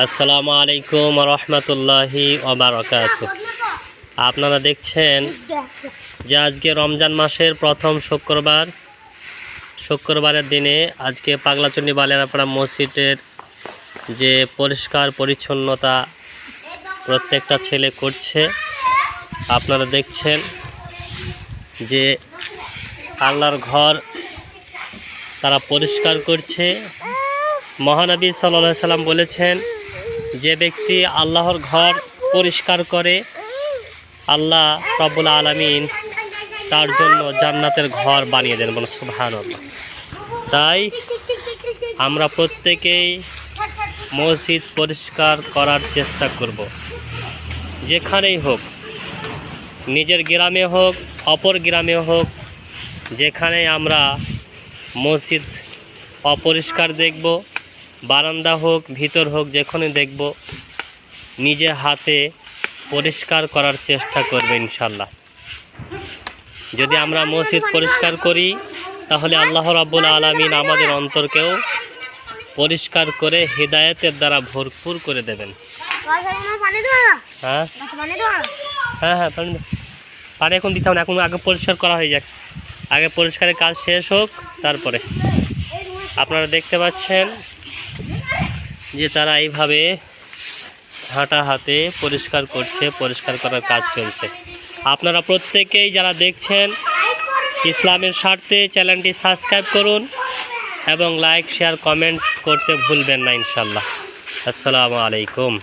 আসসালামু আলাইকুম রহমতুল্লাহি ওয়া বারাকাতুহু। আপনারা দেখছেন যে আজকে রমজান মাসের প্রথম শুক্রবারের দিনে আজকে পাগলাচণ্ডী বালিয়ারপাড়া মসজিদের যে পরিষ্কার পরিচ্ছন্নতা প্রত্যেকটা ছেলে করছে। আপনারা দেখছেন যে আল্লাহর ঘর তারা পরিষ্কার করছে। মহানবী সাল্লাল্লাহু আলাইহি সাল্লাম বলেছেন, যে ব্যক্তি আল্লাহর ঘর পরিষ্কার করে আল্লাহ রাব্বুল আলামিন তার জন্য জান্নাতের ঘর বানিয়ে দেন। বলো সুবহানাল্লাহ। তাই আমরা প্রত্যেকেই মসজিদ পরিষ্কার করার চেষ্টা করব, যেখানেই হোক, নিজের গ্রামে হোক অপর গ্রামে হোক, যেখানে আমরা মসজিদ অপরিষ্কার দেখব, বারান্দা হোক ভিতর হোক, যেখানে দেখব নিজে হাতে পরিষ্কার করার চেষ্টা করবে ইনশাল্লাহ। যদি আমরা মসজিদ পরিষ্কার করি তাহলে আল্লাহ রাব্বুল আলামিন আমাদের অন্তরকেও পরিষ্কার করে হিদায়াতের দ্বারা ভরপুর করে দেবেন। হ্যাঁ হ্যাঁ হ্যাঁ পানি এখন দিতে হবে না, এখন আগে পরিষ্কার করা হয়ে যাক, আগে পরিষ্কারের কাজ শেষ হোক তারপরে। আপনারা দেখতে পাচ্ছেন যে তারা এইভাবে ঝাঁটা হাতে পরিষ্কার করছে, পরিষ্কার করার কাজ চলছে। আপনারা প্রত্যেকেই যারা দেখছেন ইসলামের স্বার্থে চ্যানেলটি সাবস্ক্রাইব করুন এবং লাইক শেয়ার কমেন্ট করতে ভুলবেন না ইনশাল্লাহ। আসসালামু আলাইকুম।